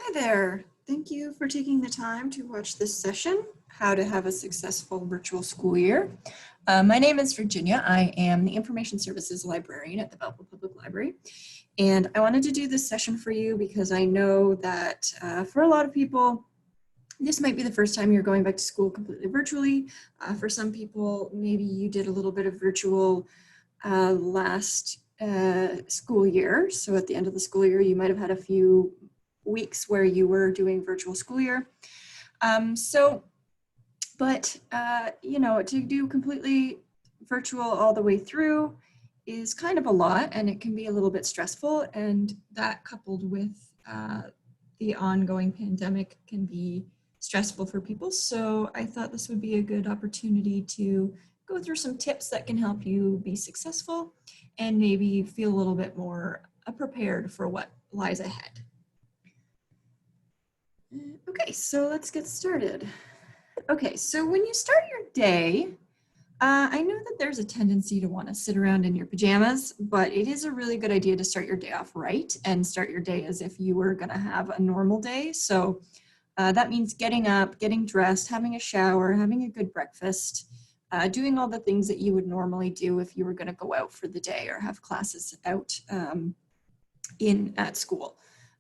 Hi there. Thank you for taking the time to watch this session, How to Have a Successful Virtual School Year. My name is Virginia. I am the Information Services Librarian at the Belleville Public Library. And I wanted to do this session for you because I know that for a lot of people, this might be the first time you're going back to school completely virtually. For some people, maybe you did a little bit of virtual last school year. So at the end of the school year, you might have had a few weeks where you were doing virtual school year. To do completely virtual all the way through is kind of a lot, and it can be a little bit stressful, and that coupled with the ongoing pandemic can be stressful for people. So I thought this would be a good opportunity to go through some tips that can help you be successful and maybe feel a little bit more prepared for what lies ahead. Okay, so let's get started. Okay, so when you start your day, I know that there's a tendency to want to sit around in your pajamas, but it is a really good idea to start your day off right and start your day as if you were going to have a normal day. So that means getting up, getting dressed, having a shower, having a good breakfast, doing all the things that you would normally do if you were going to go out for the day or have classes out at school.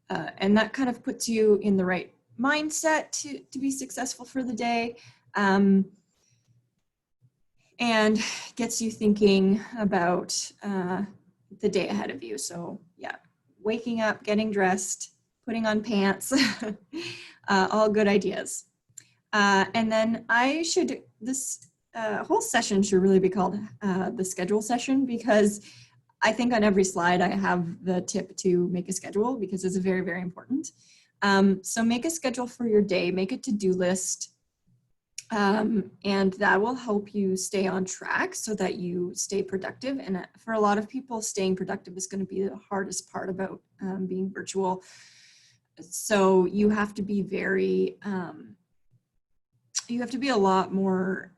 And that kind of puts you in the right mindset to be successful for the day, and gets you thinking about the day ahead of you. So yeah, waking up, getting dressed, putting on pants, all good ideas. And then this whole session should really be called the schedule session, because I think on every slide I have the tip to make a schedule, because it's very, very important. So make a schedule for your day, make a to-do list, and that will help you stay on track so that you stay productive. And for a lot of people, staying productive is going to be the hardest part about being virtual. So you have to be a lot more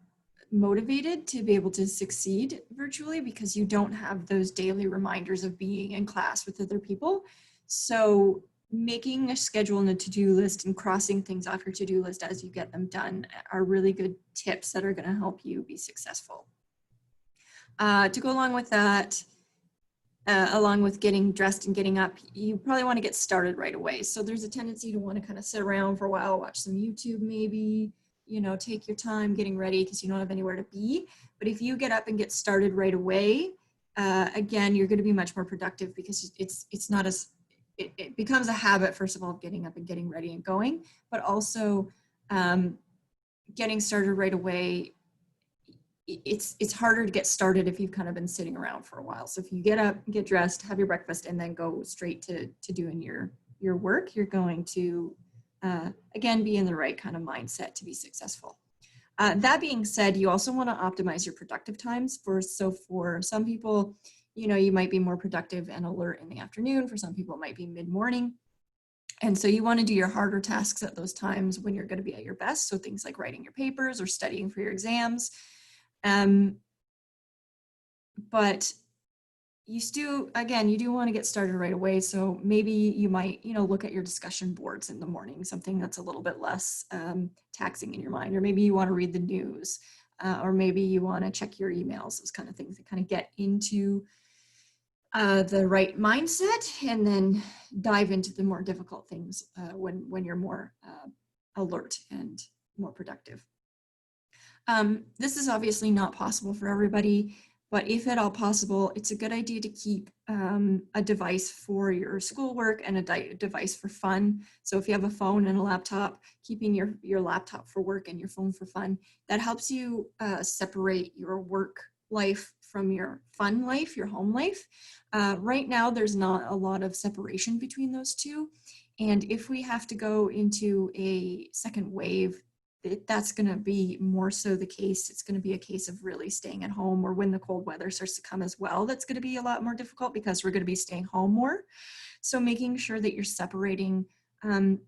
motivated to be able to succeed virtually, because you don't have those daily reminders of being in class with other people. So making a schedule and a to-do list and crossing things off your to-do list as you get them done are really good tips that are going to help you be successful. To go along with that, along with getting dressed and getting up, you probably want to get started right away. So there's a tendency to want to kind of sit around for a while, watch some YouTube maybe, take your time getting ready because you don't have anywhere to be. But if you get up and get started right away, again, you're going to be much more productive, because it becomes a habit, first of all, of getting up and getting ready and going, but also getting started right away. It's harder to get started if you've kind of been sitting around for a while. So if you get up, get dressed, have your breakfast, and then go straight to doing your work, you're going to, again, be in the right kind of mindset to be successful. That being said, you also want to optimize your productive times. For some people, you might be more productive and alert in the afternoon. For some people, it might be mid-morning. And so you want to do your harder tasks at those times when you're going to be at your best. So things like writing your papers or studying for your exams. But you do want to get started right away. So maybe you might, look at your discussion boards in the morning, something that's a little bit less taxing in your mind, or maybe you want to read the news, or maybe you want to check your emails, those kind of things that kind of get into the right mindset, and then dive into the more difficult things when you're more alert and more productive. This is obviously not possible for everybody, but if at all possible, it's a good idea to keep a device for your schoolwork and a device for fun. So if you have a phone and a laptop, keeping your laptop for work and your phone for fun, that helps you separate your work life from your fun life, your home life. Right now, there's not a lot of separation between those two. And if we have to go into a second wave, that's going to be more so the case. It's going to be a case of really staying at home, or when the cold weather starts to come as well, that's going to be a lot more difficult because we're going to be staying home more. So making sure that you're separating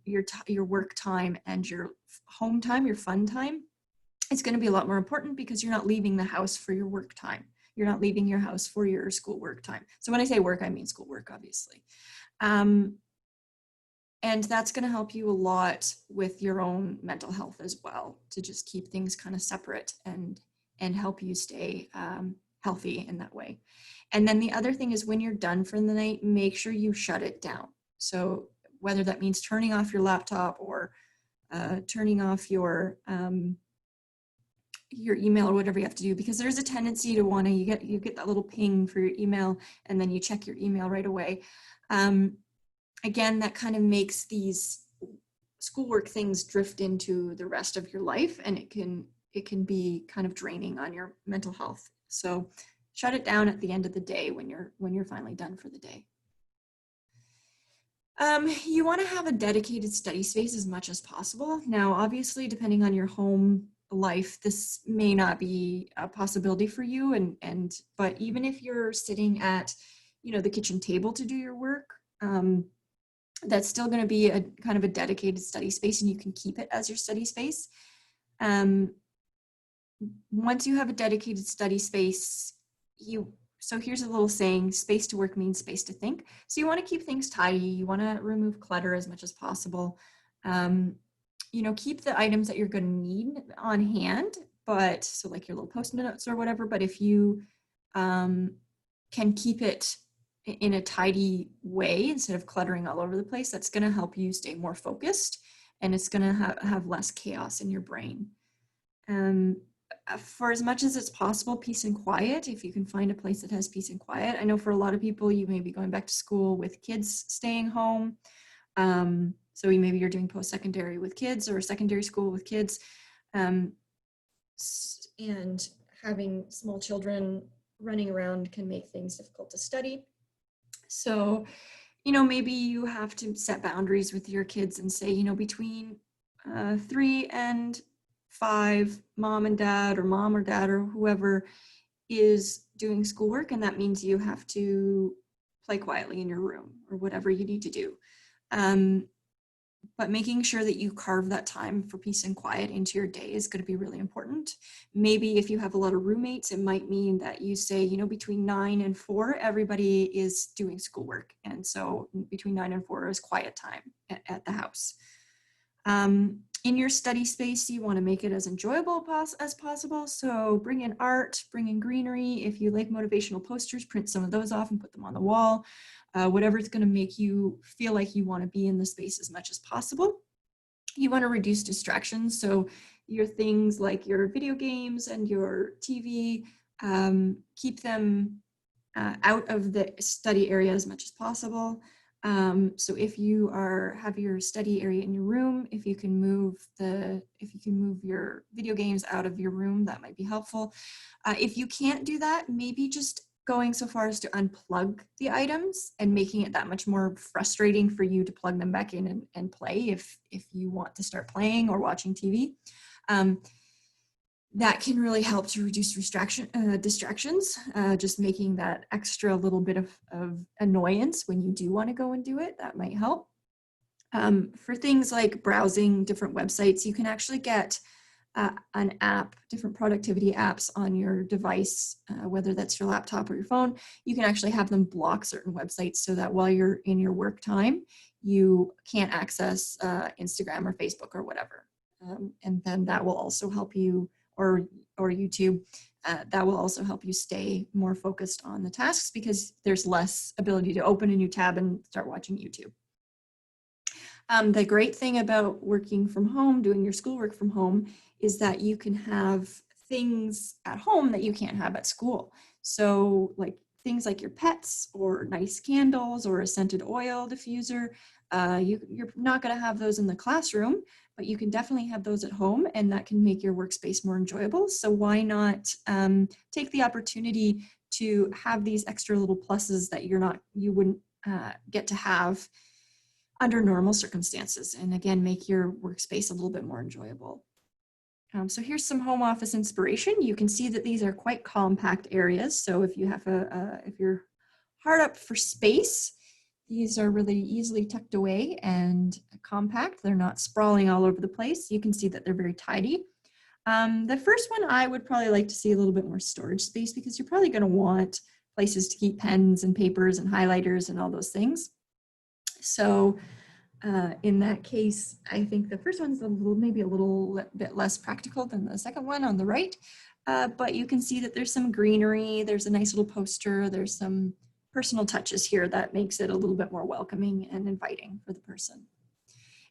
your work time and your home time, your fun time, it's going to be a lot more important, because you're not leaving the house for your work time. You're not leaving your house for your schoolwork time. So when I say work, I mean schoolwork, obviously. And that's going to help you a lot with your own mental health as well, to just keep things kind of separate and help you stay healthy in that way. And then the other thing is, when you're done for the night, make sure you shut it down. So whether that means turning off your laptop or turning off your email or whatever you have to do, because there's a tendency to want to, you get that little ping for your email and then you check your email right away. Again, that kind of makes these schoolwork things drift into the rest of your life, and it can be kind of draining on your mental health. So shut it down at the end of the day when you're finally done for the day. You want to have a dedicated study space as much as possible. Now, obviously, depending on your home life, this may not be a possibility for you, but even if you're sitting at, the kitchen table to do your work, that's still going to be a kind of a dedicated study space, and you can keep it as your study space. Once you have a dedicated study space, so here's a little saying: space to work means space to think. So you want to keep things tidy. You want to remove clutter as much as possible. Keep the items that you're going to need on hand, but so like your little Post-it notes or whatever, but if you can keep it in a tidy way instead of cluttering all over the place, that's going to help you stay more focused, and it's going to have less chaos in your brain. For as much as it's possible, peace and quiet, if you can find a place that has peace and quiet. I know for a lot of people, you may be going back to school with kids staying home. So maybe you're doing post-secondary with kids or secondary school with kids. And having small children running around can make things difficult to study. So, maybe you have to set boundaries with your kids and say, between 3 and 5, mom and dad, or mom or dad or whoever is doing schoolwork, and that means you have to play quietly in your room or whatever you need to do. But making sure that you carve that time for peace and quiet into your day is going to be really important. Maybe if you have a lot of roommates, it might mean that you say, between 9 and 4, everybody is doing schoolwork. And so between 9 and 4 is quiet time at the house. In your study space, you want to make it as enjoyable as possible. So bring in art, bring in greenery. If you like motivational posters, print some of those off and put them on the wall. Whatever's going to make you feel like you want to be in the space as much as possible. You want to reduce distractions. So your things like your video games and your TV, keep them out of the study area as much as possible. So if you have your study area in your room, if you can move your video games out of your room, that might be helpful. If you can't do that, maybe just going so far as to unplug the items and making it that much more frustrating for you to plug them back in and play if you want to start playing or watching TV. That can really help to reduce distractions, just making that extra little bit of annoyance when you do want to go and do it. That might help. For things like browsing different websites, you can actually get an app, different productivity apps on your device, whether that's your laptop or your phone. You can actually have them block certain websites so that while you're in your work time, you can't access Instagram or Facebook or whatever. And then that will also help you, or YouTube, that will also help you stay more focused on the tasks because there's less ability to open a new tab and start watching YouTube. The great thing about working from home, doing your schoolwork from home, is that you can have things at home that you can't have at school. So like things like your pets or nice candles or a scented oil diffuser, you're not going to have those in the classroom, but you can definitely have those at home, and that can make your workspace more enjoyable. So why not take the opportunity to have these extra little pluses that you wouldn't get to have under normal circumstances, and again, make your workspace a little bit more enjoyable. So here's some home office inspiration. You can see that these are quite compact areas. So if you have if you're hard up for space, these are really easily tucked away and compact. They're not sprawling all over the place. You can see that they're very tidy. The first one, I would probably like to see a little bit more storage space because you're probably going to want places to keep pens and papers and highlighters and all those things. So In that case, I think the first one's maybe a little bit less practical than the second one on the right, but you can see that there's some greenery, there's a nice little poster, there's some personal touches here that makes it a little bit more welcoming and inviting for the person.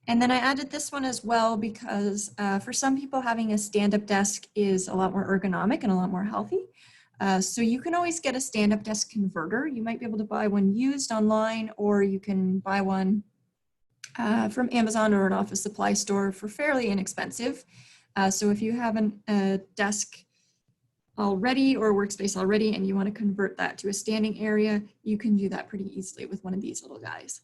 And then I added this one as well because for some people having a stand-up desk is a lot more ergonomic and a lot more healthy. So you can always get a stand-up desk converter. You might be able to buy one used online, or you can buy one from Amazon or an office supply store for fairly inexpensive. So if you have a desk already or a workspace already and you want to convert that to a standing area, you can do that pretty easily with one of these little guys.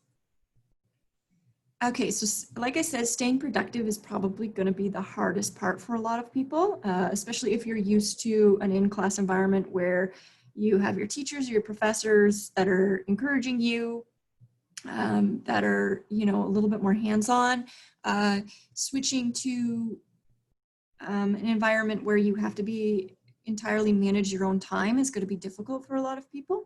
Okay, so like I said, staying productive is probably going to be the hardest part for a lot of people, especially if you're used to an in-class environment where you have your teachers or your professors that are encouraging you, that are, you know, a little bit more hands-on. Switching to an environment where you have to be entirely manage your own time is going to be difficult for a lot of people.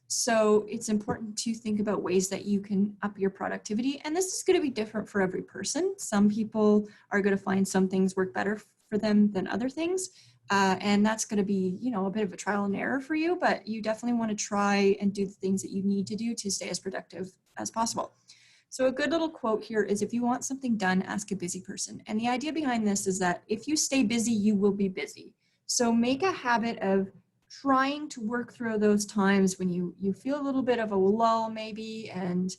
So it's important to think about ways that you can up your productivity. And this is going to be different for every person. Some people are going to find some things work better for them than other things. And that's going to be, you know, a bit of a trial and error for you, but you definitely want to try and do the things that you need to do to stay as productive as possible. So a good little quote here is, if you want something done, ask a busy person. And the idea behind this is that if you stay busy, you will be busy. So make a habit of trying to work through those times when you feel a little bit of a lull maybe, and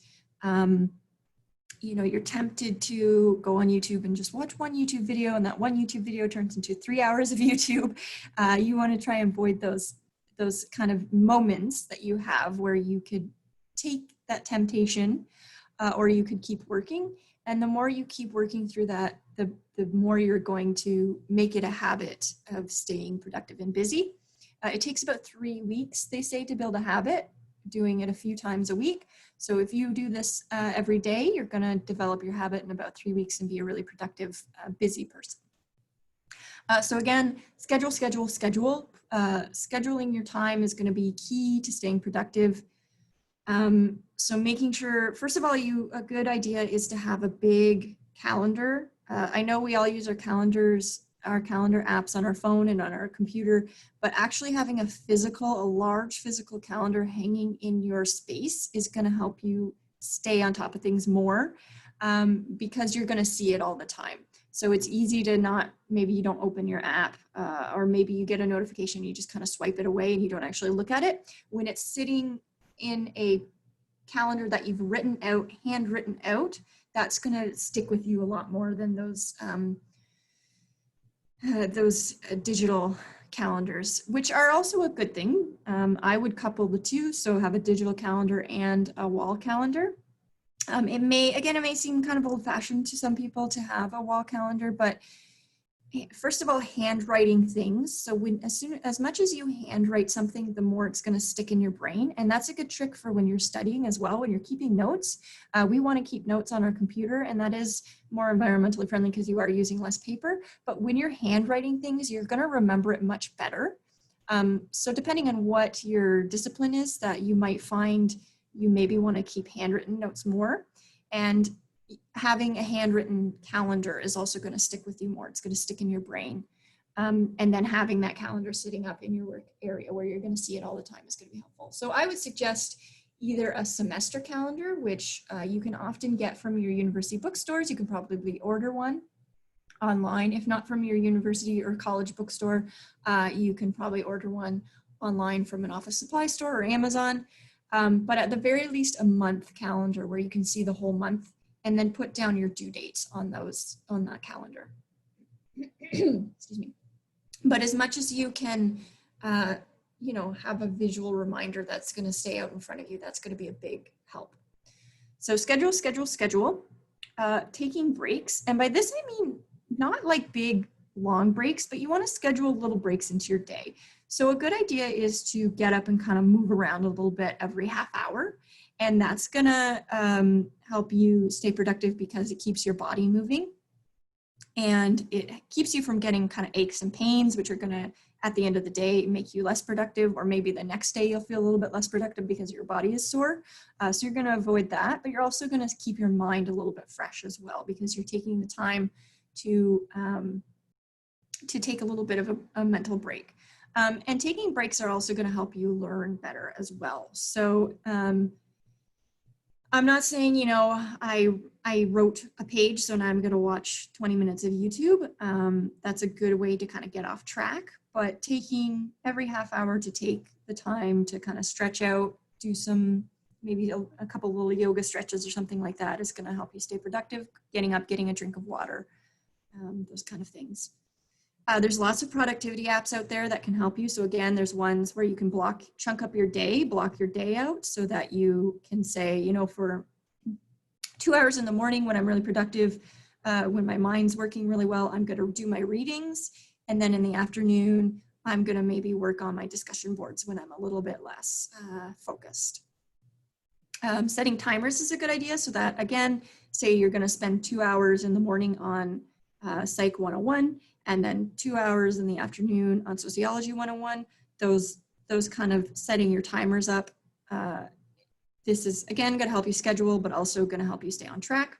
you know, you're tempted to go on YouTube and just watch one YouTube video, and that one YouTube video turns into 3 hours of YouTube. You want to try and avoid those kind of moments that you have where you could take that temptation, or you could keep working. And the more you keep working through that, the more you're going to make it a habit of staying productive and busy. It takes about 3 weeks, they say, to build a habit, doing it a few times a week. So if you do this every day, you're going to develop your habit in about 3 weeks and be a really productive, busy person. So again, schedule. Scheduling your time is going to be key to staying productive. So making sure, first of all, a good idea is to have a big calendar. I know we all use our calendar apps on our phone and on our computer, but actually having a large physical calendar hanging in your space is going to help you stay on top of things more, because you're going to see it all the time. So it's easy to maybe you don't open your app, or maybe you get a notification, you just kind of swipe it away and you don't actually look at it. When it's sitting in a calendar that you've handwritten out, that's going to stick with you a lot more than those digital calendars, which are also a good thing. I would couple the two, so have a digital calendar and a wall calendar. It may seem kind of old-fashioned to some people to have a wall calendar, but first of all, handwriting things. So as much as you handwrite something, the more it's going to stick in your brain. And that's a good trick for when you're studying as well, when you're keeping notes. We want to keep notes on our computer, and that is more environmentally friendly because you are using less paper. But when you're handwriting things, you're going to remember it much better. So depending on what your discipline is, that you might find you maybe want to keep handwritten notes more. And having a handwritten calendar is also going to stick with you more. It's going to stick in your brain. And then having that calendar sitting up in your work area where you're going to see it all the time is going to be helpful. So I would suggest either a semester calendar, which you can often get from your university bookstores. You can probably order one online. If not from your university or college bookstore, you can probably order one online from an office supply store or Amazon. But at the very least, a month calendar where you can see the whole month, and then put down your due dates on that calendar. Excuse me. But as much as you can, you know, have a visual reminder that's going to stay out in front of you, that's going to be a big help. So schedule. Taking breaks, and by this I mean not like big long breaks, but you want to schedule little breaks into your day. So a good idea is to get up and kind of move around a little bit every half hour. And that's gonna help you stay productive because it keeps your body moving. And it keeps you from getting kind of aches and pains, which are going to, at the end of the day, make you less productive, or maybe the next day you'll feel a little bit less productive because your body is sore. So you're going to avoid that, but you're also going to keep your mind a little bit fresh as well, because you're taking the time to take a little bit of a mental break. And taking breaks are also going to help you learn better as well. So I'm not saying, you know, I wrote a page, so now I'm going to watch 20 minutes of YouTube. That's a good way to kind of get off track, but taking every half hour to take the time to kind of stretch out, do some, maybe a couple little yoga stretches or something like that is going to help you stay productive. Getting up, getting a drink of water, those kind of things. There's lots of productivity apps out there that can help you. So again, there's ones where you can chunk up your day, block your day out so that you can say, you know, for 2 hours in the morning when I'm really productive, when my mind's working really well, I'm going to do my readings. And then in the afternoon, I'm going to maybe work on my discussion boards when I'm a little bit less focused. Setting timers is a good idea. So that, again, say you're going to spend 2 hours in the morning on Psych 101, and then 2 hours in the afternoon on Sociology 101, those kind of setting your timers up. This is, again, going to help you schedule, but also going to help you stay on track.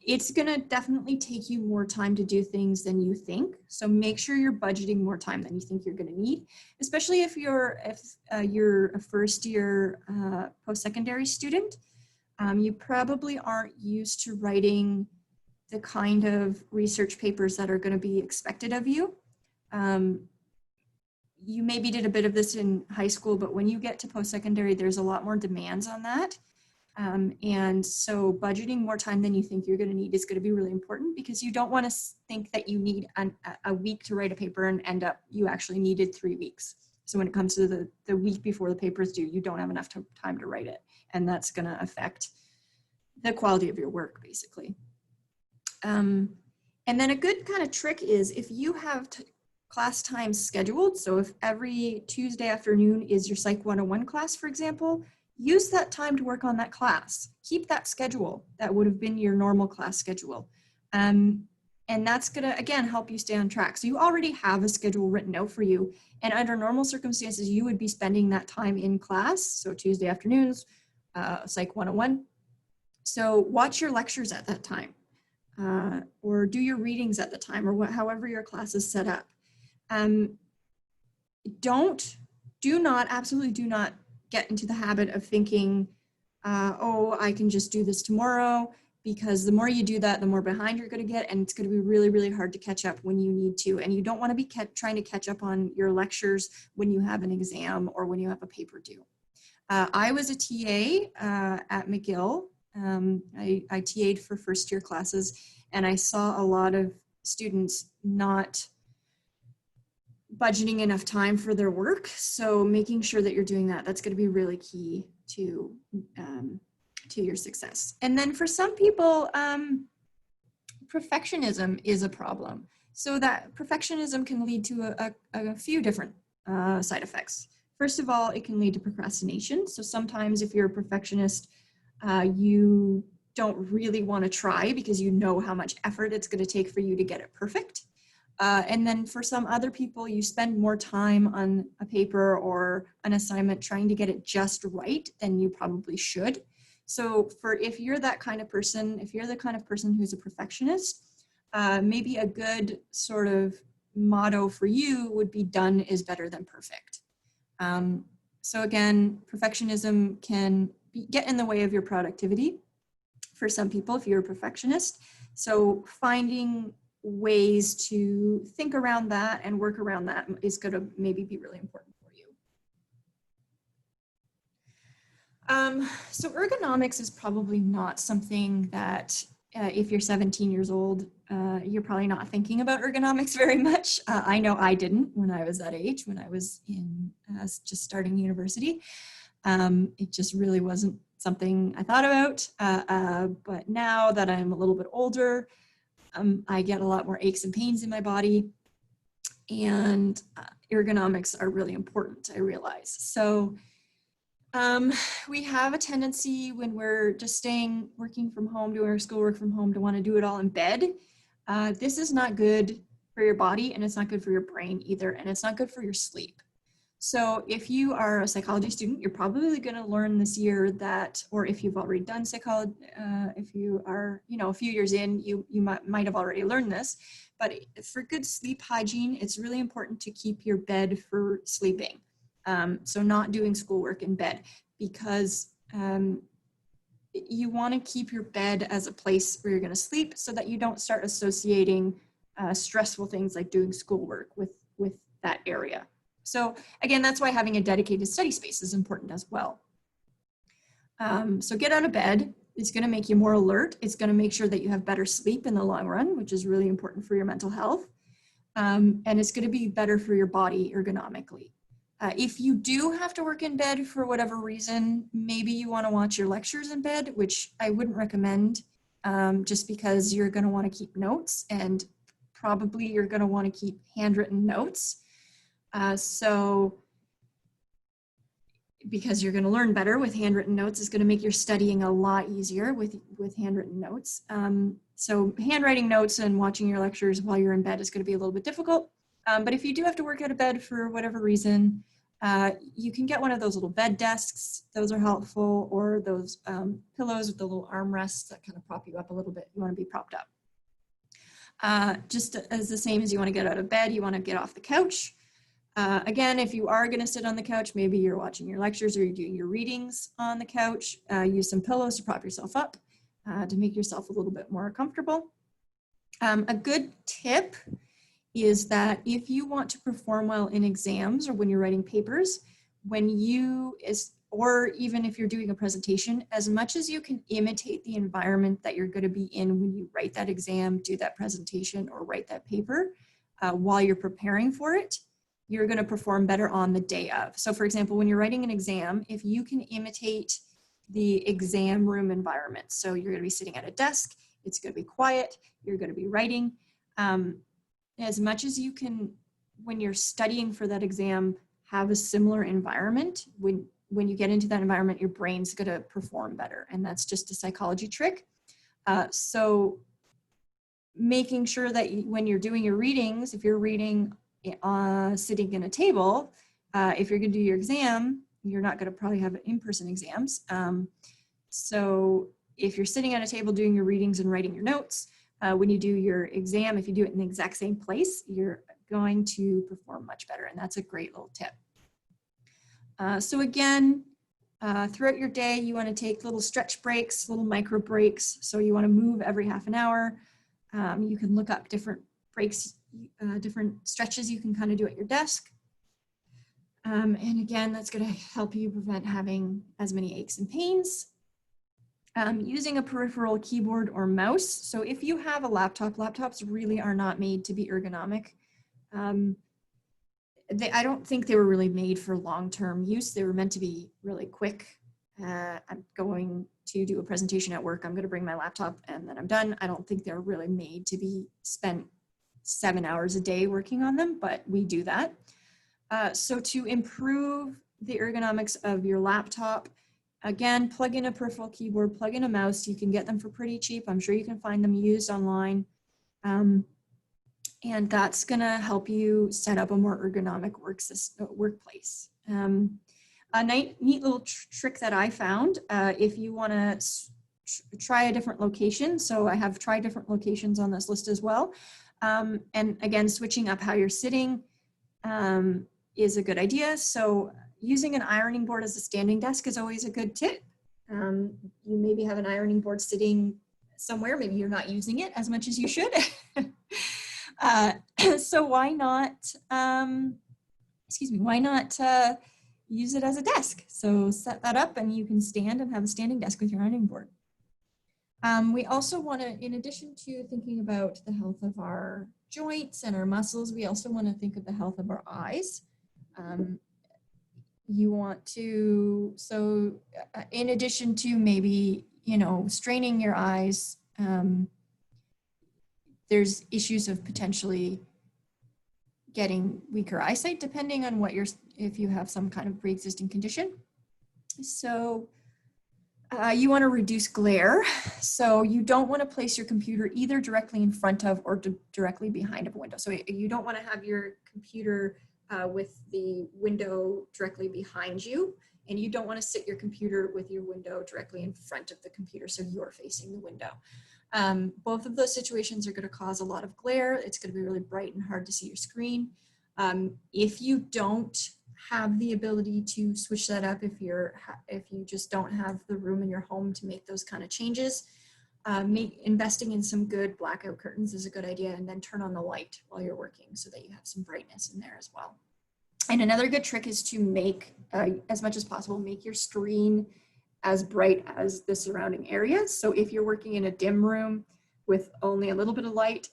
It's going to definitely take you more time to do things than you think. So make sure you're budgeting more time than you think you're going to need, especially if you're a first year post-secondary student. You probably aren't used to writing the kind of research papers that are going to be expected of you. You maybe did a bit of this in high school, but when you get to post-secondary, there's a lot more demands on that. And so budgeting more time than you think you're going to need is going to be really important, because you don't want to think that you need a week to write a paper and end up you actually needed 3 weeks. So when it comes to the week before the paper is due, you don't have enough time to write it. And that's going to affect the quality of your work, basically. And then a good kind of trick is if you have class times scheduled, so if every Tuesday afternoon is your Psych 101 class, for example, use that time to work on that class. Keep that schedule. That would have been your normal class schedule. And that's gonna, again, help you stay on track. So you already have a schedule written out for you. And under normal circumstances, you would be spending that time in class. So Tuesday afternoons, Psych 101. So watch your lectures at that time. Or do your readings at the time, or however your class is set up. Absolutely do not get into the habit of thinking, oh, I can just do this tomorrow, because the more you do that, the more behind you're going to get, and it's going to be really, really hard to catch up when you need to. And you don't want to be trying to catch up on your lectures when you have an exam or when you have a paper due. I was a TA at McGill. I TA'd for first year classes, and I saw a lot of students not budgeting enough time for their work. So making sure that you're doing that, that's going to be really key to your success. And then for some people, perfectionism is a problem. So that perfectionism can lead to a few different side effects. First of all, it can lead to procrastination. So sometimes if you're a perfectionist, you don't really want to try because you know how much effort it's going to take for you to get it perfect. And then for some other people, you spend more time on a paper or an assignment trying to get it just right than you probably should. So if you're that kind of person, if you're the kind of person who's a perfectionist, maybe a good sort of motto for you would be done is better than perfect. So again, perfectionism can get in the way of your productivity for some people if you're a perfectionist. So finding ways to think around that and work around that is going to maybe be really important for you. So ergonomics is probably not something that if you're 17 years old, you're probably not thinking about ergonomics very much. I know I didn't when I was that age, when I was in just starting university. It just really wasn't something I thought about. But now that I'm a little bit older, I get a lot more aches and pains in my body, and ergonomics are really important, I realize. So we have a tendency when we're just working from home, doing our schoolwork from home, to want to do it all in bed. This is not good for your body, and it's not good for your brain either, and it's not good for your sleep. So if you are a psychology student, you're probably going to learn this year that, or if you've already done psychology, if you are, a few years in, you might have already learned this, but for good sleep hygiene, it's really important to keep your bed for sleeping. So not doing schoolwork in bed, because you want to keep your bed as a place where you're going to sleep so that you don't start associating stressful things like doing schoolwork with that area. So again, that's why having a dedicated study space is important as well. So get out of bed. It's going to make you more alert. It's going to make sure that you have better sleep in the long run, which is really important for your mental health. And it's going to be better for your body ergonomically. If you do have to work in bed for whatever reason, maybe you want to watch your lectures in bed, which I wouldn't recommend, just because you're going to want to keep notes, and probably you're going to want to keep handwritten notes. So because you're going to learn better with handwritten notes, it's going to make your studying a lot easier with handwritten notes. So handwriting notes and watching your lectures while you're in bed is going to be a little bit difficult. But if you do have to work out of bed for whatever reason, you can get one of those little bed desks. Those are helpful, or those pillows with the little armrests that kind of prop you up a little bit. You want to be propped up. Just as the same as you want to get out of bed, you want to get off the couch. Again, if you are going to sit on the couch, maybe you're watching your lectures or you're doing your readings on the couch, use some pillows to prop yourself up to make yourself a little bit more comfortable. A good tip is that if you want to perform well in exams or when you're writing papers, or even if you're doing a presentation, as much as you can imitate the environment that you're going to be in when you write that exam, do that presentation, or write that paper while you're preparing for it, you're going to perform better on the day of. So for example, when you're writing an exam, if you can imitate the exam room environment, so you're going to be sitting at a desk, it's going to be quiet, you're going to be writing, as much as you can, when you're studying for that exam, have a similar environment. When you get into that environment, your brain's going to perform better. And that's just a psychology trick. So making sure that when you're doing your readings, if you're reading sitting in a table, if you're going to do your exam, you're not going to probably have in-person exams. So if you're sitting at a table doing your readings and writing your notes, when you do your exam, if you do it in the exact same place, you're going to perform much better. And that's a great little tip. So again, throughout your day, you want to take little stretch breaks, little micro breaks. So you want to move every half an hour. You can look up different breaks, different stretches you can kind of do at your desk. And again, that's going to help you prevent having as many aches and pains. Using a peripheral keyboard or mouse. So if you have a laptop, laptops really are not made to be ergonomic. I don't think they were really made for long-term use. They were meant to be really quick. I'm going to do a presentation at work. I'm going to bring my laptop and then I'm done. I don't think they're really made to be spent 7 hours a day working on them, but we do that. So to improve the ergonomics of your laptop, again, plug in a peripheral keyboard, plug in a mouse. You can get them for pretty cheap. I'm sure you can find them used online. And that's going to help you set up a more ergonomic workplace. A neat little trick that I found, if you want to try a different location. So I have tried different locations on this list as well. And again, switching up how you're sitting is a good idea. So using an ironing board as a standing desk is always a good tip. You maybe have an ironing board sitting somewhere, maybe you're not using it as much as you should. So why not, why not use it as a desk? So set that up and you can stand and have a standing desk with your ironing board. We also want to, in addition to thinking about the health of our joints and our muscles, we also want to think of the health of our eyes. You want to, so in addition to maybe, straining your eyes, there's issues of potentially getting weaker eyesight depending on what if you have some kind of pre-existing condition. So You want to reduce glare. So you don't want to place your computer either directly in front of or directly behind of a window. So you don't want to have your computer with the window directly behind you. And you don't want to sit your computer with your window directly in front of the computer, so you're facing the window. Both of those situations are going to cause a lot of glare. It's going to be really bright and hard to see your screen. If you don't have the ability to switch that up, if you just don't have the room in your home to make those kind of changes, investing in some good blackout curtains is a good idea, and then turn on the light while you're working so that you have some brightness in there as well. And another good trick is to make, as much as possible, make your screen as bright as the surrounding areas. So if you're working in a dim room with only a little bit of light,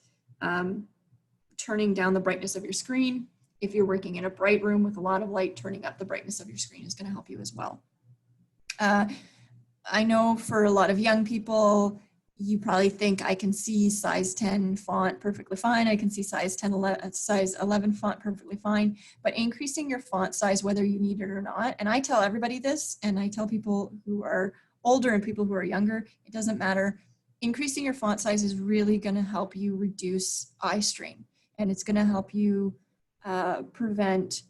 turning down the brightness of your screen. If you're working in a bright room with a lot of light, turning up the brightness of your screen is going to help you as well. I know for a lot of young people, you probably think I can see size 10 font perfectly fine. I can see size 11 font perfectly fine, but increasing your font size, whether you need it or not. And I tell everybody this, and I tell people who are older and people who are younger, it doesn't matter. Increasing your font size is really going to help you reduce eye strain, and it's going to help you prevent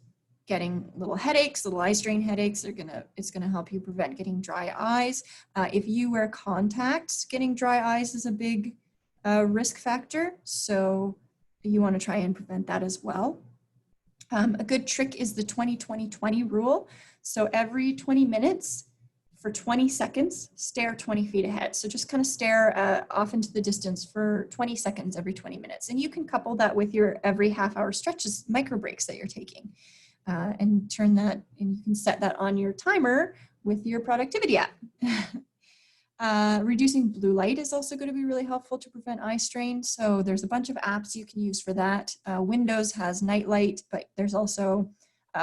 getting little headaches, little eye strain headaches. It's gonna help you prevent getting dry eyes. If you wear contacts, getting dry eyes is a big risk factor. So you wanna try and prevent that as well. A good trick is the 20-20-20 rule. So every 20 minutes, for 20 seconds, stare 20 feet ahead. So just kind of stare off into the distance for 20 seconds every 20 minutes. And you can couple that with your every half-hour stretches, micro breaks that you're taking. And turn that, and you can set that on your timer with your productivity app. Reducing blue light is also going to be really helpful to prevent eye strain. So there's a bunch of apps you can use for that. Windows has night light, but there's also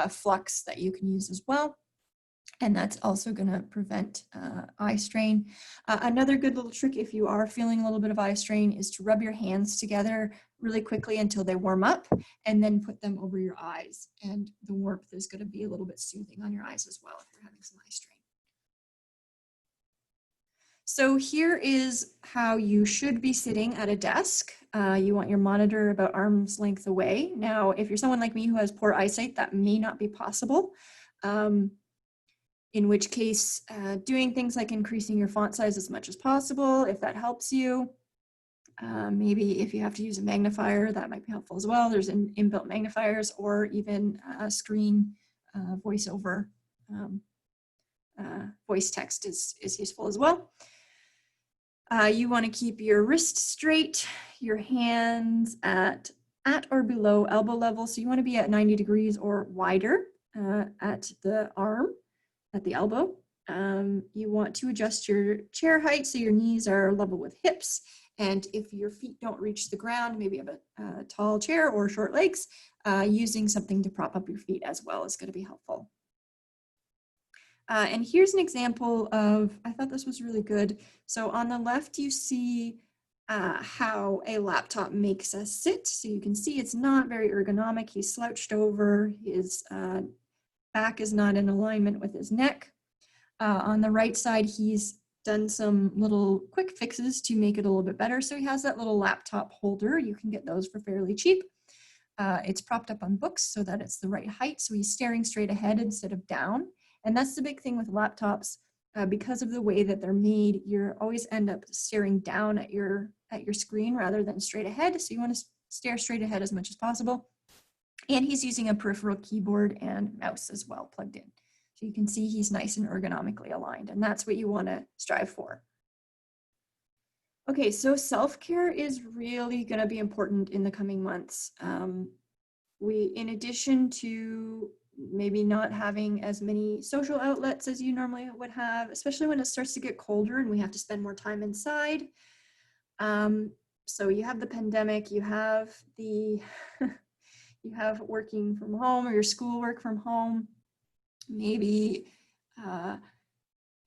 Flux that you can use as well. And that's also going to prevent eye strain. Another good little trick, if you are feeling a little bit of eye strain, is to rub your hands together really quickly until they warm up, and then put them over your eyes. And the warmth is going to be a little bit soothing on your eyes as well if you're having some eye strain. So here is how you should be sitting at a desk. You want your monitor about arm's length away. Now, if you're someone like me who has poor eyesight, that may not be possible. In which case, doing things like increasing your font size as much as possible, if that helps you. Maybe if you have to use a magnifier, that might be helpful as well. There's inbuilt magnifiers, or even screen voiceover. Voice text is useful as well. You want to keep your wrist straight, your hands at or below elbow level. So you want to be at 90 degrees or wider at the arm, at the elbow. You want to adjust your chair height so your knees are level with hips. And if your feet don't reach the ground, maybe you have a tall chair or short legs, using something to prop up your feet as well is going to be helpful. And here's an example of, I thought this was really good. So on the left, you see how a laptop makes us sit. So you can see it's not very ergonomic. He's slouched over, his back is not in alignment with his neck. On the right side, he's done some little quick fixes to make it a little bit better. So he has that little laptop holder. You can get those for fairly cheap. It's propped up on books so that it's the right height. So he's staring straight ahead instead of down. And that's the big thing with laptops. Because of the way that they're made, you always end up staring down at your screen rather than straight ahead. So you want to stare straight ahead as much as possible. And he's using a peripheral keyboard and mouse as well plugged in. So you can see he's nice and ergonomically aligned, and that's what you want to strive for. Okay, so self-care is really going to be important in the coming months. In addition to maybe not having as many social outlets as you normally would have, especially when it starts to get colder and we have to spend more time inside. So you have the pandemic, you have the you have working from home or your schoolwork from home. Maybe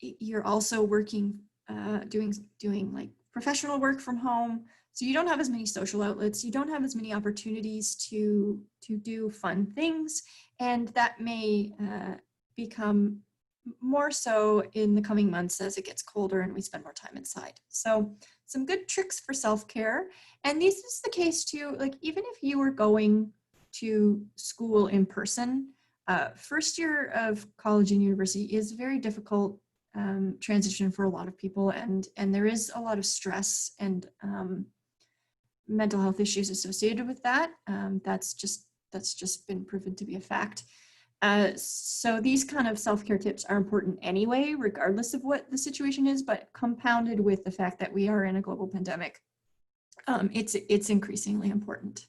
you're also working, doing like professional work from home. So you don't have as many social outlets. You don't have as many opportunities to do fun things. And that may become more so in the coming months as it gets colder and we spend more time inside. So some good tricks for self-care. And this is the case too, like even if you were going to school in person, first year of college and university is a very difficult transition for a lot of people. And there is a lot of stress and mental health issues associated with that. That's just been proven to be a fact. So these kind of self-care tips are important anyway, regardless of what the situation is, but compounded with the fact that we are in a global pandemic, it's increasingly important.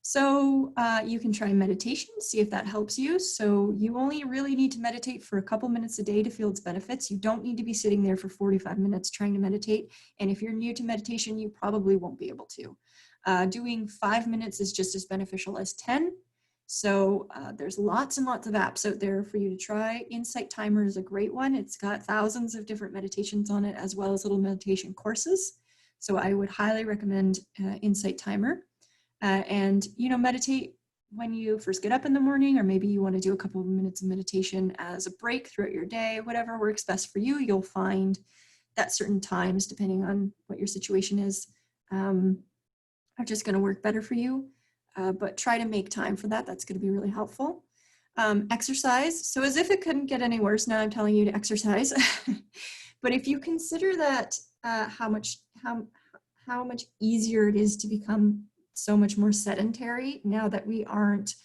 So you can try meditation, see if that helps you. So you only really need to meditate for a couple minutes a day to feel its benefits. You don't need to be sitting there for 45 minutes trying to meditate. And if you're new to meditation, you probably won't be able to. Doing 5 minutes is just as beneficial as 10. So there's lots and lots of apps out there for you to try. Insight Timer is a great one. It's got thousands of different meditations on it, as well as little meditation courses. So I would highly recommend Insight Timer. And, you know, meditate when you first get up in the morning, or maybe you want to do a couple of minutes of meditation as a break throughout your day, whatever works best for you. You'll find that certain times, depending on what your situation is, are just going to work better for you. But try to make time for that. That's going to be really helpful. Exercise. So as if it couldn't get any worse, now I'm telling you to exercise. But if you consider that how much easier it is to become so much more sedentary now that we aren't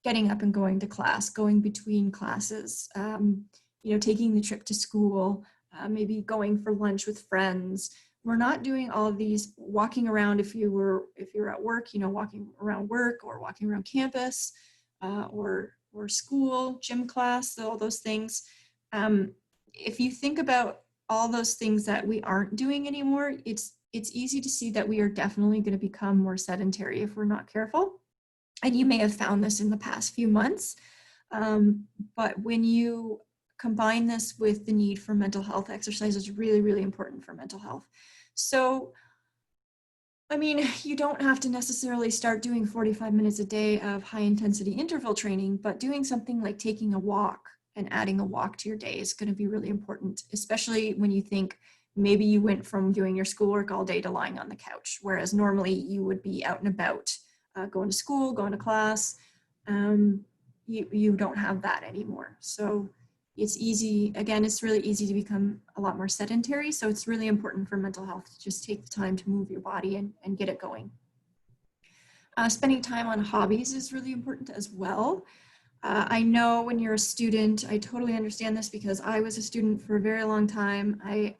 getting up and going to class, going between classes, you know, taking the trip to school, maybe going for lunch with friends. We're not doing all of these walking around. If you're at work, you know, walking around work or walking around campus or school, gym class, all those things. If you think about all those things that we aren't doing anymore, it's easy to see that we are definitely going to become more sedentary if we're not careful. And you may have found this in the past few months. But when you combine this with the need for mental health, exercise is really, really important for mental health. So, I mean, you don't have to necessarily start doing 45 minutes a day of high intensity interval training, but doing something like taking a walk and adding a walk to your day is going to be really important, especially when you think maybe you went from doing your schoolwork all day to lying on the couch, whereas normally you would be out and about, going to school, going to class. You don't have that anymore. So it's easy, again, it's really easy to become a lot more sedentary. So it's really important for mental health to just take the time to move your body and get it going. Spending time on hobbies is really important as well. I know when you're a student, I totally understand this because I was a student for a very long time. I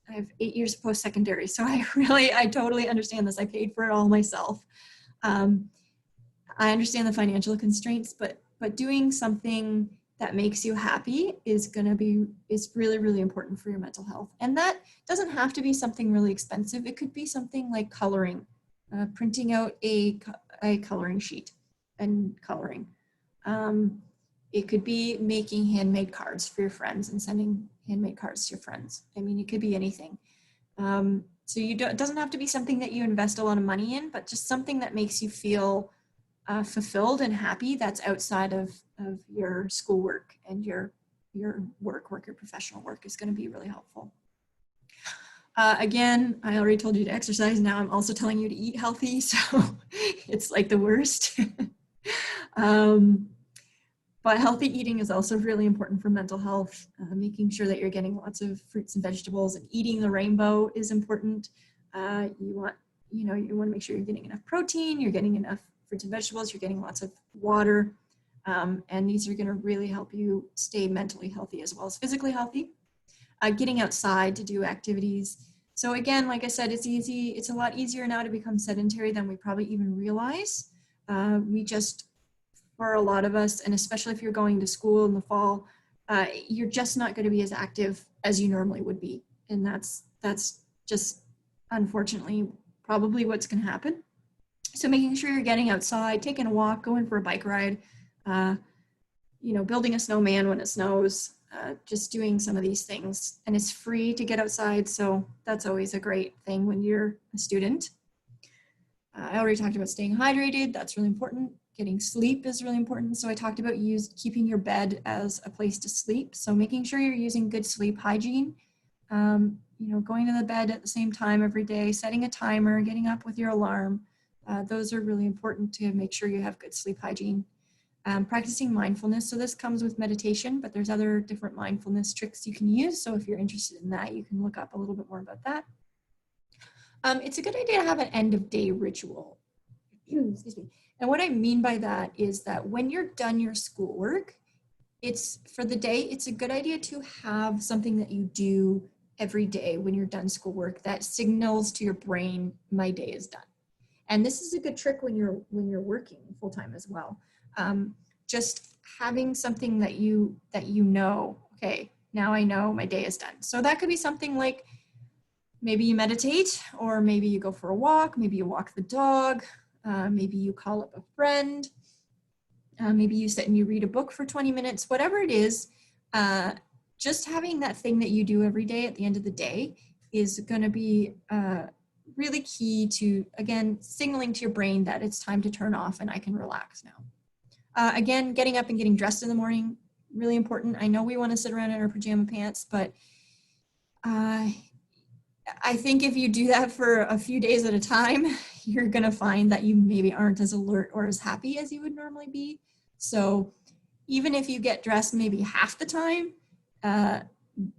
have 8 years post-secondary, so I totally understand this. I paid for it all myself. I understand the financial constraints, but doing something that makes you happy is really, really important for your mental health. And that doesn't have to be something really expensive. It could be something like coloring, printing out a coloring sheet and coloring. It could be making handmade cards for your friends and sending handmade cards to your friends. I mean, it could be anything. So it doesn't have to be something that you invest a lot of money in, but just something that makes you feel fulfilled and happy, that's outside of your schoolwork and your work, your professional work is going to be really helpful. Again, I already told you to exercise. Now I'm also telling you to eat healthy. So it's like the worst. But healthy eating is also really important for mental health. Making sure that you're getting lots of fruits and vegetables and eating the rainbow is important. You want to make sure you're getting enough protein, you're getting enough fruits and vegetables, you're getting lots of water. And these are going to really help you stay mentally healthy as well as physically healthy. Getting outside to do activities. So again, like I said, it's a lot easier now to become sedentary than we probably even realize. For a lot of us, and especially if you're going to school in the fall, you're just not going to be as active as you normally would be. And that's just unfortunately probably what's going to happen. So making sure you're getting outside, taking a walk, going for a bike ride, building a snowman when it snows, just doing some of these things. And it's free to get outside, so that's always a great thing when you're a student. I already talked about staying hydrated. That's really important. Getting sleep is really important. So I talked about keeping your bed as a place to sleep. So making sure you're using good sleep hygiene, going to the bed at the same time every day, setting a timer, getting up with your alarm. Those are really important to make sure you have good sleep hygiene. Practicing mindfulness. So this comes with meditation, but there's other different mindfulness tricks you can use. So if you're interested in that, you can look up a little bit more about that. It's a good idea to have an end of day ritual. Excuse me. And what I mean by that is that when you're done your schoolwork, it's for the day, it's a good idea to have something that you do every day when you're done schoolwork that signals to your brain, my day is done. And this is a good trick when you're working full time as well. Just having something that you know, okay, now I know my day is done. So that could be something like maybe you meditate, or maybe you go for a walk, maybe you walk the dog, maybe you call up a friend, maybe you sit and you read a book for 20 minutes, whatever it is. Just having that thing that you do every day at the end of the day is going to be really key to, again, signaling to your brain that it's time to turn off and I can relax now. Again, getting up and getting dressed in the morning, really important. I know we want to sit around in our pajama pants, but I think if you do that for a few days at a time, you're going to find that you maybe aren't as alert or as happy as you would normally be. So even if you get dressed maybe half the time,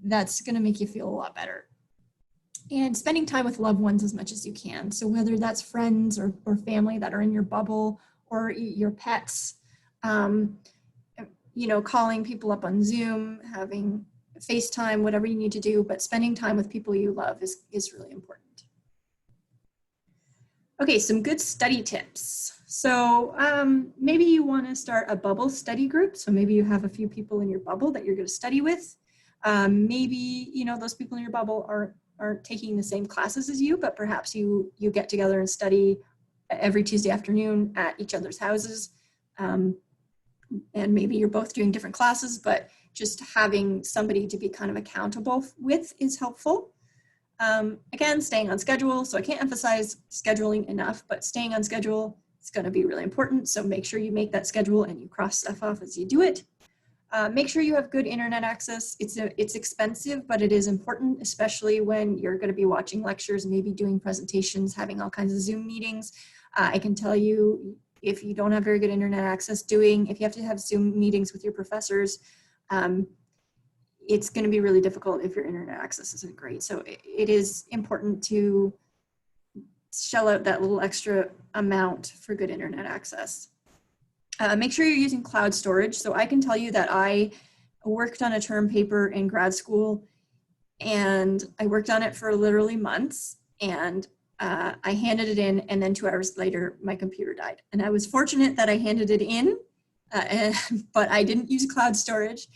that's going to make you feel a lot better. And spending time with loved ones as much as you can. So whether that's friends or family that are in your bubble, or your pets, calling people up on Zoom, having FaceTime, whatever you need to do, but spending time with people you love is really important. Okay, some good study tips. So maybe you want to start a bubble study group. So maybe you have a few people in your bubble that you're going to study with. Maybe, those people in your bubble aren't taking the same classes as you, but perhaps you get together and study every Tuesday afternoon at each other's houses. And maybe you're both doing different classes, but just having somebody to be kind of accountable with is helpful. Again, staying on schedule. So I can't emphasize scheduling enough, but staying on schedule is going to be really important. So make sure you make that schedule and you cross stuff off as you do it. Make sure you have good internet access. It's expensive, but it is important, especially when you're going to be watching lectures, maybe doing presentations, having all kinds of Zoom meetings. I can tell you, if you don't have very good internet access, if you have to have Zoom meetings with your professors, it's going to be really difficult if your internet access isn't great. So it is important to shell out that little extra amount for good internet access. Make sure you're using cloud storage. So I can tell you that I worked on a term paper in grad school, and I worked on it for literally months, and I handed it in, and then 2 hours later, my computer died. And I was fortunate that I handed it in, but I didn't use cloud storage.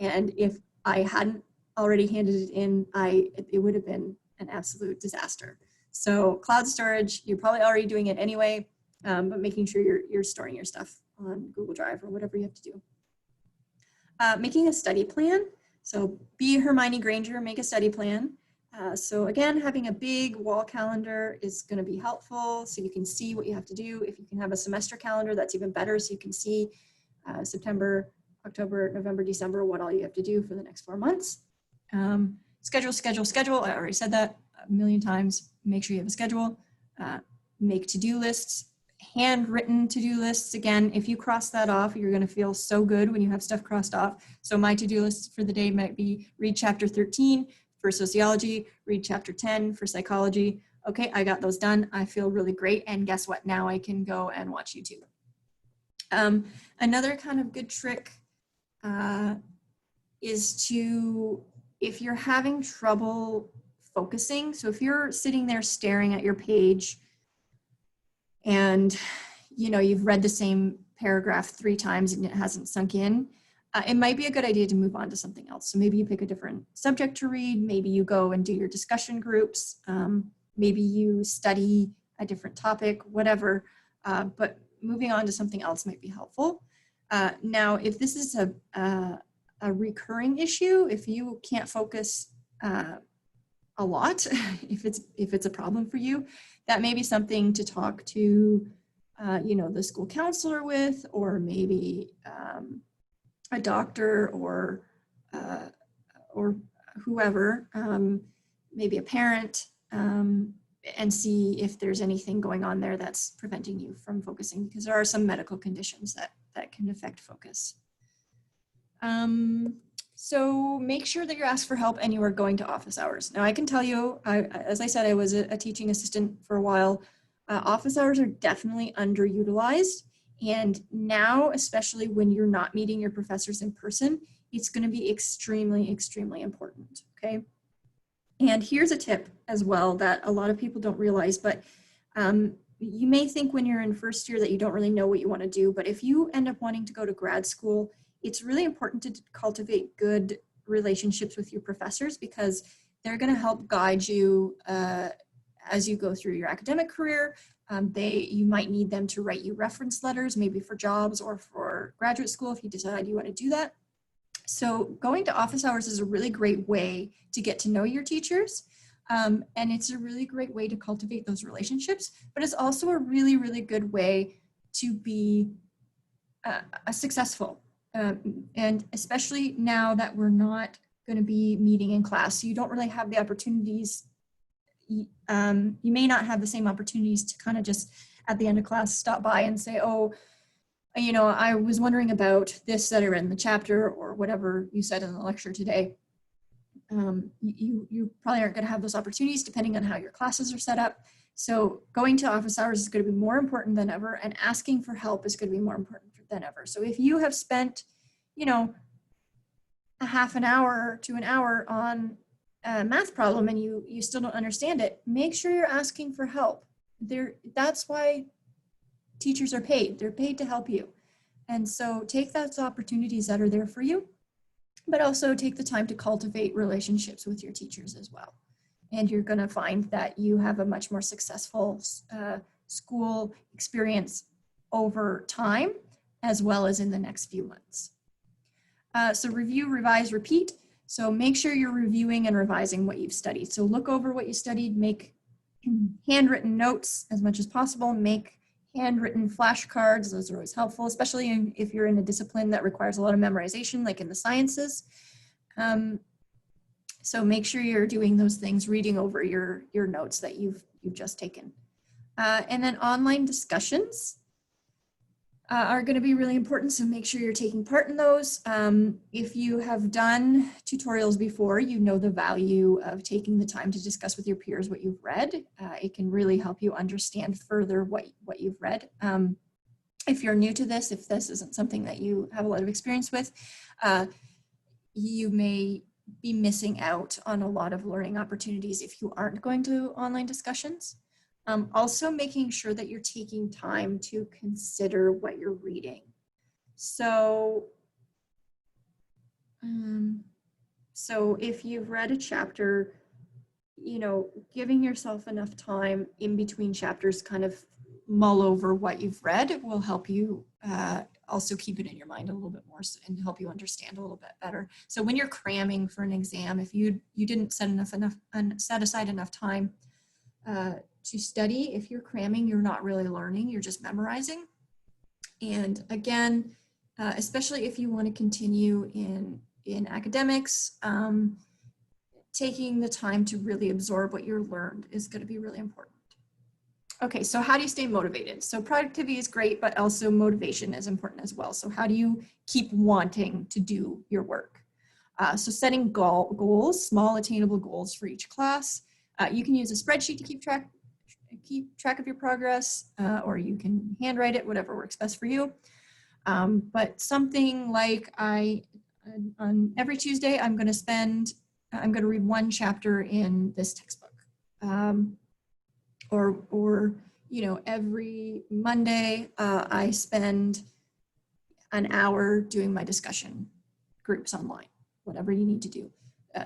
And if I hadn't already handed it in, it would have been an absolute disaster. So cloud storage, you're probably already doing it anyway, but making sure you're storing your stuff on Google Drive or whatever you have to do. Making a study plan. So be Hermione Granger, make a study plan. So again, having a big wall calendar is going to be helpful, so you can see what you have to do. If you can have a semester calendar, that's even better, so you can see September, October, November, December, what all you have to do for the next 4 months. Schedule. I already said that a million times. Make sure you have a schedule. Make to-do lists, handwritten to-do lists. Again, if you cross that off, you're going to feel so good when you have stuff crossed off. So my to-do list for the day might be read chapter 13 for sociology, read chapter 10 for psychology. Okay, I got those done. I feel really great. And guess what? Now I can go and watch YouTube. Another kind of good trick is to, if you're having trouble focusing, so if you're sitting there staring at your page and you've read the same paragraph 3 times and it hasn't sunk in, it might be a good idea to move on to something else. So maybe you pick a different subject to read, maybe you go and do your discussion groups, maybe you study a different topic, whatever, but moving on to something else might be helpful. Now, if this is a recurring issue, if you can't focus a lot, if it's a problem for you, that may be something to talk to the school counselor with, or maybe a doctor or whoever, maybe a parent, and see if there's anything going on there that's preventing you from focusing, because there are some medical conditions that can affect focus. So make sure that you're asked for help and you are going to office hours. Now I can tell you, as I said, I was a teaching assistant for a while. Office hours are definitely underutilized. And now, especially when you're not meeting your professors in person, it's going to be extremely, extremely important, okay? And here's a tip as well that a lot of people don't realize, but you may think when you're in first year that you don't really know what you want to do, but if you end up wanting to go to grad school, it's really important to cultivate good relationships with your professors, because they're going to help guide you as you go through your academic career. You might need them to write you reference letters, maybe for jobs or for graduate school if you decide you want to do that. So going to office hours is a really great way to get to know your teachers. And it's a really great way to cultivate those relationships, but it's also a really, really good way to be successful. And especially now that we're not going to be meeting in class, so you don't really have the opportunities. You may not have the same opportunities to kind of just at the end of class stop by and say, oh, I was wondering about this that I read in the chapter, or whatever you said in the lecture today. You probably aren't going to have those opportunities depending on how your classes are set up. So going to office hours is going to be more important than ever, and asking for help is going to be more important than ever. So if you have spent, a half an hour to an hour on a math problem and you still don't understand it, make sure you're asking for help. That's why teachers are paid. They're paid to help you. And so take those opportunities that are there for you, but also take the time to cultivate relationships with your teachers as well. And you're going to find that you have a much more successful school experience over time, as well as in the next few months. So review, revise, repeat. So make sure you're reviewing and revising what you've studied. So look over what you studied, make handwritten notes as much as possible, make handwritten flashcards. Those are always helpful, especially if you're in a discipline that requires a lot of memorization, like in the sciences. So make sure you're doing those things, reading over your notes that you've just taken. And then online discussions are going to be really important, so make sure you're taking part in those. If you have done tutorials before, you know the value of taking the time to discuss with your peers what you've read. It can really help you understand further what you've read. If you're new to this, if this isn't something that you have a lot of experience with, you may be missing out on a lot of learning opportunities if you aren't going to online discussions. Also making sure that you're taking time to consider what you're reading. So if you've read a chapter, giving yourself enough time in between chapters, kind of mull over what you've read, will help you also keep it in your mind a little bit more and help you understand a little bit better. So when you're cramming for an exam, if you didn't set aside enough time to study, if you're cramming, you're not really learning, you're just memorizing. And again, especially if you want to continue in academics, taking the time to really absorb what you're learned is going to be really important. Okay, so how do you stay motivated? So productivity is great, but also motivation is important as well. So how do you keep wanting to do your work? So setting goals, small attainable goals for each class. You can use a spreadsheet to keep track of your progress, or you can handwrite it, whatever works best for you. But something like on every Tuesday, I'm going to read one chapter in this textbook. Or every Monday, I spend an hour doing my discussion groups online, whatever you need to do.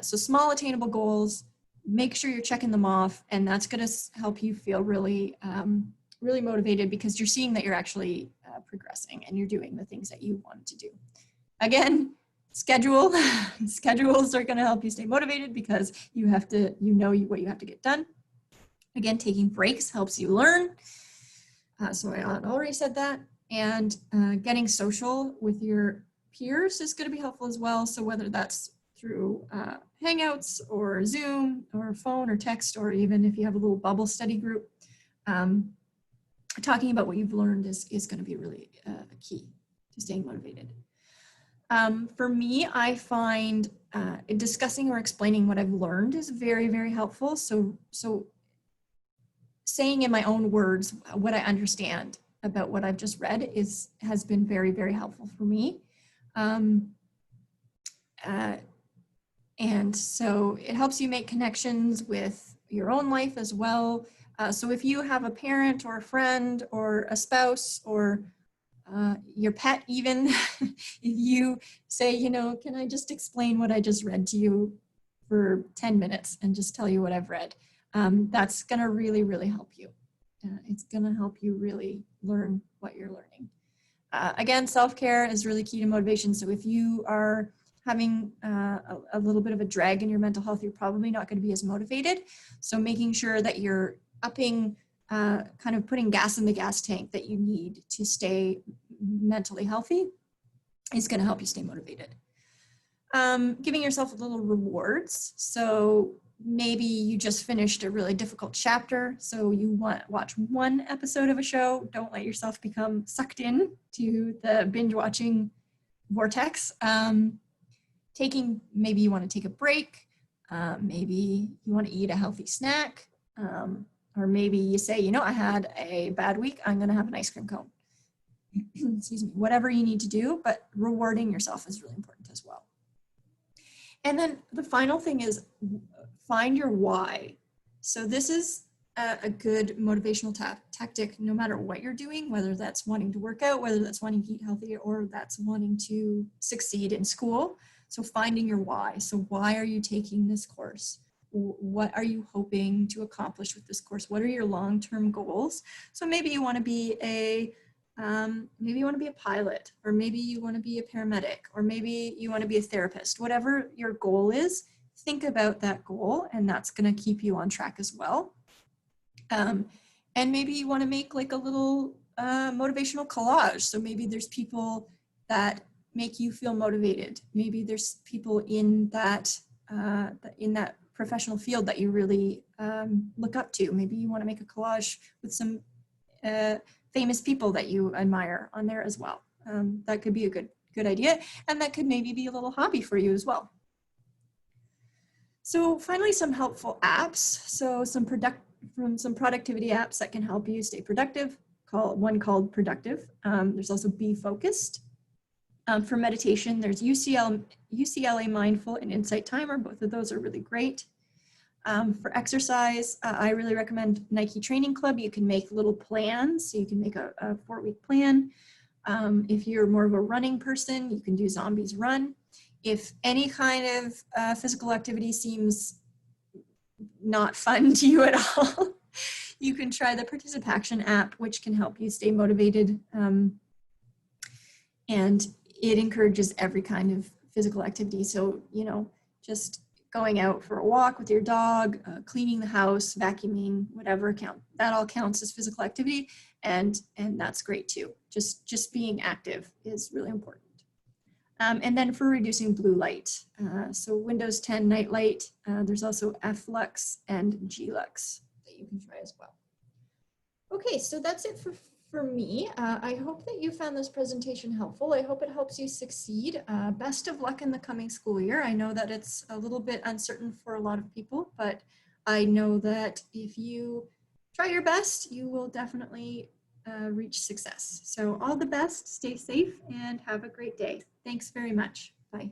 So small attainable goals, make sure you're checking them off, and that's going to help you feel really, really motivated, because you're seeing that you're actually progressing and you're doing the things that you wanted to do. Again, schedules are going to help you stay motivated, because you have to, what you have to get done. Again, taking breaks helps you learn. So I already said that. And getting social with your peers is going to be helpful as well. So whether that's through Hangouts or Zoom or phone or text, or even if you have a little bubble study group, talking about what you've learned is going to be really a key to staying motivated. For me, I find discussing or explaining what I've learned is very, very helpful. So saying in my own words what I understand about what I've just read has been very, very helpful for me. And so it helps you make connections with your own life as well. So if you have a parent or a friend or a spouse or your pet even, you say, you know, can I just explain what I just read to you for 10 minutes and just tell you what I've read? That's going to really, really help you. It's going to help you really learn what you're learning. Again, self-care is really key to motivation. So if you are having a little bit of a drag in your mental health, you're probably not going to be as motivated. So making sure that you're upping, kind of putting gas in the gas tank that you need to stay mentally healthy is going to help you stay motivated. Giving yourself little rewards. So maybe you just finished a really difficult chapter, so you watch one episode of a show. Don't let yourself become sucked in to the binge watching vortex. Maybe you want to take a break. Maybe you want to eat a healthy snack. Or maybe you say, you know, I had a bad week, I'm going to have an ice cream cone. Excuse me, whatever you need to do, but rewarding yourself is really important as well. And then the final thing is find your why. So this is a good motivational tactic no matter what you're doing, whether that's wanting to work out, whether that's wanting to eat healthy, or that's wanting to succeed in school. So finding your why. So why are you taking this course? What are you hoping to accomplish with this course? What are your long-term goals? So maybe you want to be a pilot, or maybe you want to be a paramedic, or maybe you want to be a therapist. Whatever your goal is, think about that goal, and that's going to keep you on track as well. And maybe you want to make like a little motivational collage. So maybe there's people that make you feel motivated. Maybe there's people in that professional field that you really look up to. Maybe you want to make a collage with some famous people that you admire on there as well. That could be a good idea, and that could maybe be a little hobby for you as well. So finally, some helpful apps. So some productivity apps that can help you stay productive. One called Productive. There's also Be Focused. For meditation, there's UCLA Mindful and Insight Timer. Both of those are really great. For exercise, I really recommend Nike Training Club. You can make little plans. So you can make a 4-week plan. If you're more of a running person, you can do Zombies Run. If any kind of physical activity seems not fun to you at all, you can try the Participation app, which can help you stay motivated. And it encourages every kind of physical activity. So, you know, just going out for a walk with your dog, cleaning the house, vacuuming, whatever that all counts as physical activity. And that's great too. Just being active is really important. And then for reducing blue light, so Windows 10 Night Light, there's also F-Lux and G-Lux that you can try as well. Okay, so that's it for me. I hope that you found this presentation helpful. I hope it helps you succeed. Best of luck in the coming school year. I know that it's a little bit uncertain for a lot of people, but I know that if you try your best, you will definitely reach success. So all the best, stay safe, and have a great day. Thanks very much. Bye.